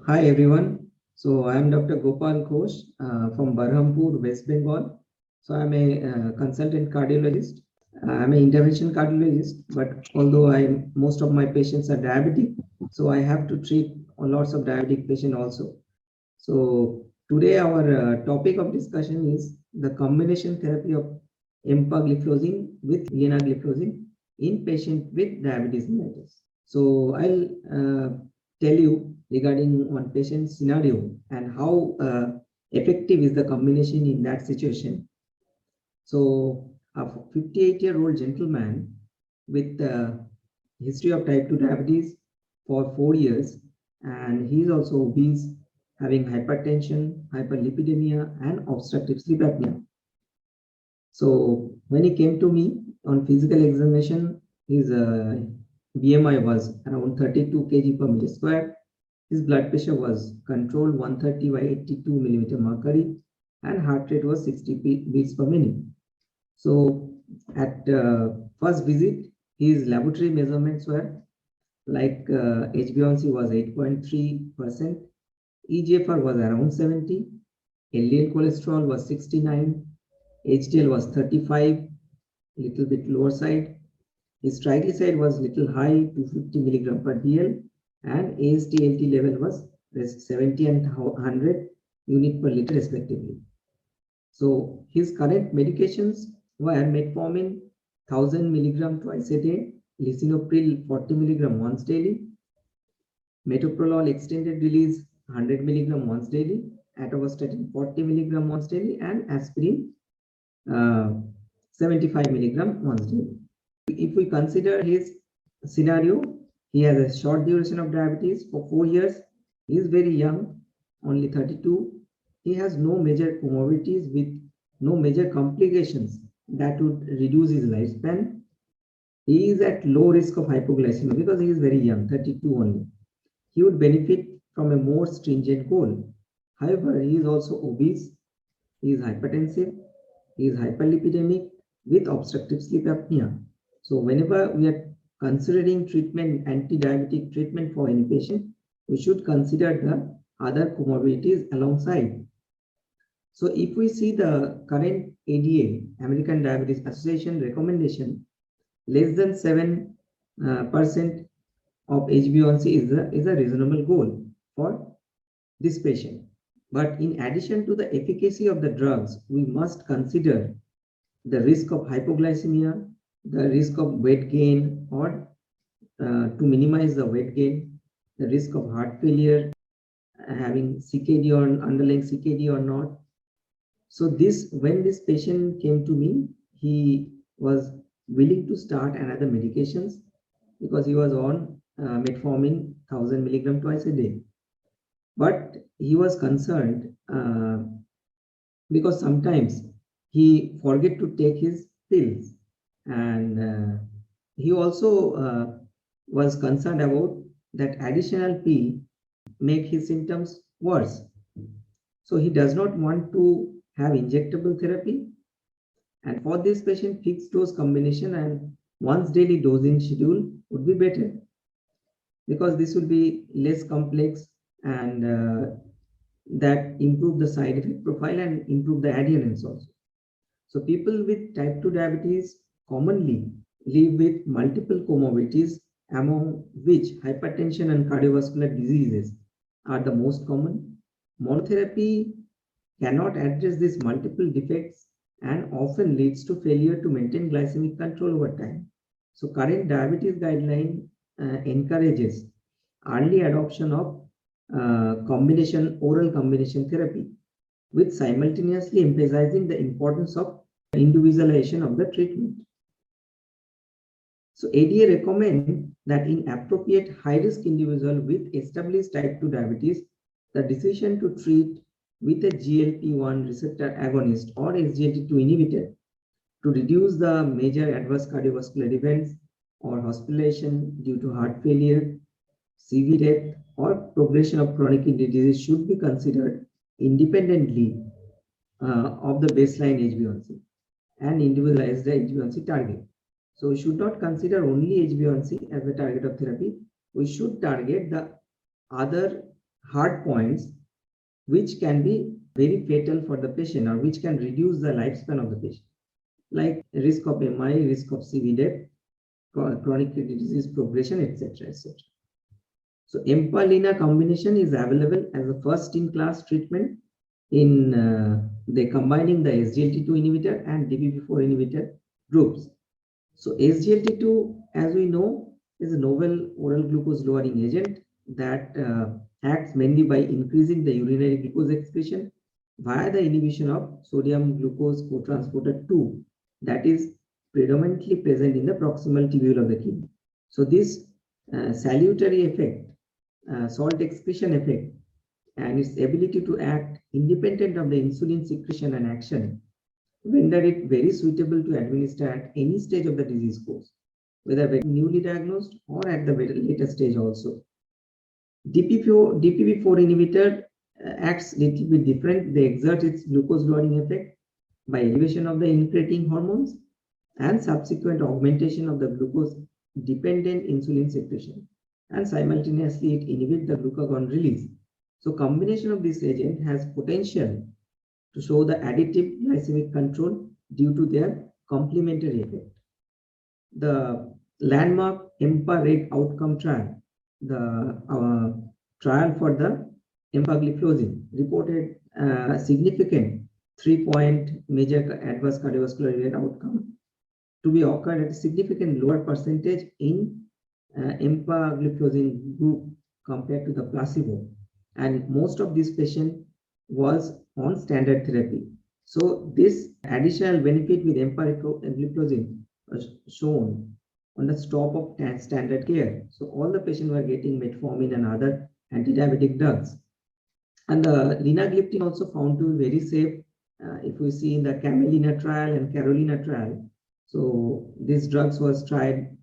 Hi everyone. So I am Dr. Gopal Chand from Berhampur, West Bengal. So I'm a consultant cardiologist. I'm an intervention cardiologist, but although most of my patients are diabetic, so I have to treat lots of diabetic patients also. So today our topic of discussion is the combination therapy of empagliflozin with linagliflozin in patient with diabetes mellitus. So I'll tell you regarding one patient scenario and how effective is the combination in that situation. So a 58-year-old gentleman with history of type 2 diabetes for 4 years, and he is also obese, having hypertension, hyperlipidemia, and obstructive sleep apnea. So when he came to me on physical examination, his BMI was around 32 kg per meter square. His blood pressure was controlled 130 by 82 millimeter mercury, and heart rate was 60 beats per minute. So at first visit, his laboratory measurements were like HbA1c was 8.3%, eGFR was around 70, LDL cholesterol was 69, HDL was 35, little bit lower side. His triglyceride was little high, 250 milligram per dl, and AST/ALT level was 70 and 100 unit per liter respectively. So his current medications were metformin 1000 milligram twice a day, lisinopril 40 milligram once daily, metoprolol extended release 100 milligram once daily, atorvastatin 40 milligram once daily, and aspirin 75 milligram once daily. If we consider his scenario, he has a short duration of diabetes for 4 years. He is very young, only 32. He has no major comorbidities with no major complications that would reduce his lifespan. He is at low risk of hypoglycemia because he is very young, 32 only. He would benefit from a more stringent goal. However, he is also obese, he is hypertensive, he is hyperlipidemic with obstructive sleep apnea. So whenever we are considering treatment, anti-diabetic treatment for any patient, we should consider the other comorbidities alongside. So if we see the current ADA, American Diabetes Association recommendation, less than 7% of HbA1c is a reasonable goal for this patient. But in addition to the efficacy of the drugs, we must consider the risk of hypoglycemia, the risk of weight gain, or to minimize the weight gain, the risk of heart failure, having CKD or underlying CKD or not. So when this patient came to me, he was willing to start another medications because he was on metformin 1000 milligram twice a day. But he was concerned because sometimes he forget to take his pills, and he also was concerned about that additional pill make his symptoms worse. So he does not want to have injectable therapy, and for this patient, fixed dose combination and once daily dosing schedule would be better because this will be less complex and that improve the side effect profile and improve the adherence also. So people with type 2 diabetes commonly live with multiple comorbidities, among which hypertension and cardiovascular diseases are the most common. Monotherapy cannot address these multiple defects and often leads to failure to maintain glycemic control over time. So current diabetes guideline encourages early adoption of oral combination therapy, with simultaneously emphasizing the importance of individualization of the treatment. So ADA recommend that in appropriate high-risk individual with established type 2 diabetes, the decision to treat with a GLP-1 receptor agonist or SGLT2 inhibitor to reduce the major adverse cardiovascular events or hospitalization due to heart failure, CV death, or progression of chronic kidney disease should be considered independently of the baseline HbA1c and individualize the HbA1c target. So we should not consider only HbA1c as the target of therapy. We should target the other hard points which can be very fatal for the patient or which can reduce the lifespan of the patient, like risk of MI, risk of CV death, chronic kidney disease progression, etc. etc. So EMPA-LINA combination is available as a first-in-class treatment in the combining the SGLT2 inhibitor and DPP4 inhibitor groups. So SGLT2, as we know, is a novel oral glucose lowering agent that acts mainly by increasing the urinary glucose excretion via the inhibition of sodium glucose cotransporter 2 that is predominantly present in the proximal tubule of the kidney. So this salutary effect, salt excretion effect, and its ability to act independent of the insulin secretion and action render it very suitable to administer at any stage of the disease course, whether newly diagnosed or at the later stage also. DPP4 inhibitor acts little bit different. They exert its glucose lowering effect by elevation of the incretin hormones and subsequent augmentation of the glucose dependent insulin secretion, and simultaneously it inhibits the glucagon release. So combination of this agent has potential to show the additive glycemic control due to their complementary effect. The landmark EMPA-REG outcome trial, the trial for the empagliflozin, reported a significant 3-point major adverse cardiovascular event outcome to be occurred at a significant lower percentage in empagliflozin group compared to the placebo, and most of this patient was on standard therapy. So this additional benefit with empagliflozin was shown on the stop of standard care. So all the patients were getting metformin and other anti-diabetic drugs. And the linagliptin also found to be very safe. If we see in the Camelina trial and Carolina trial, so these drugs was tried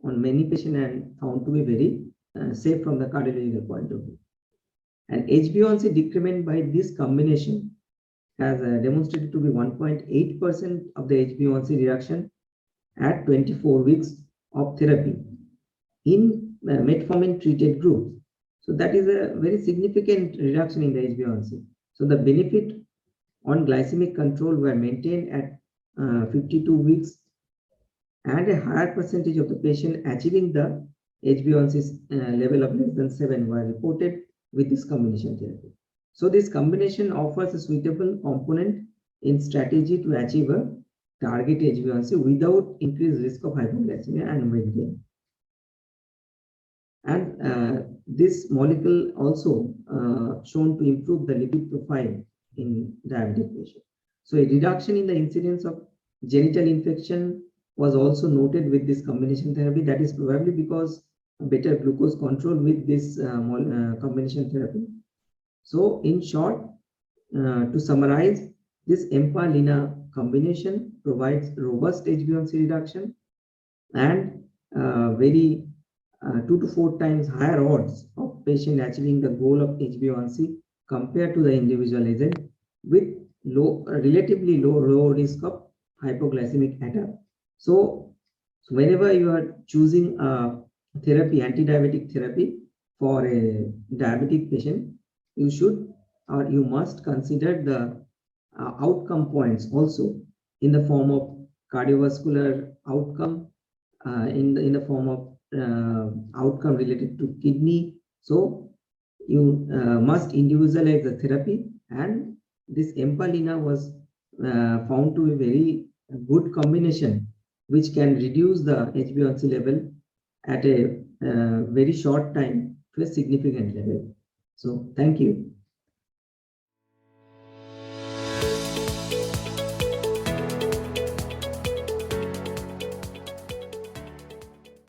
on many patients and found to be very safe from the cardiological point of view. And HbA1c decrement by this combination has demonstrated to be 1.8% of the HbA1c reduction at 24 weeks of therapy in metformin treated groups. So that is a very significant reduction in the HbA1c. So the benefit on glycemic control were maintained at 52 weeks, and a higher percentage of the patient achieving the HbA1c level of less than 7 were reported with this combination therapy. So this combination offers a suitable component in strategy to achieve a target HbA1c without increased risk of hypoglycemia and weight gain. And this molecule also shown to improve the lipid profile in diabetic patients. So a reduction in the incidence of genital infection was also noted with this combination therapy. That is probably because better glucose control with this combination therapy. So in short, to summarize, this EMPA-LINA combination provides robust HbA1c reduction and very 2 to 4 times higher odds of patient achieving the goal of HbA1c compared to the individual agent with relatively low risk of hypoglycemic attack. So whenever you are choosing a therapy, anti-diabetic therapy for a diabetic patient, you should or you must consider the outcome points also in the form of cardiovascular outcome, in the form of outcome related to kidney. So you must individualize the therapy, and this EMPA-LINA was found to be very good combination which can reduce the HbA1c level at a very short time to a significant level. So thank you.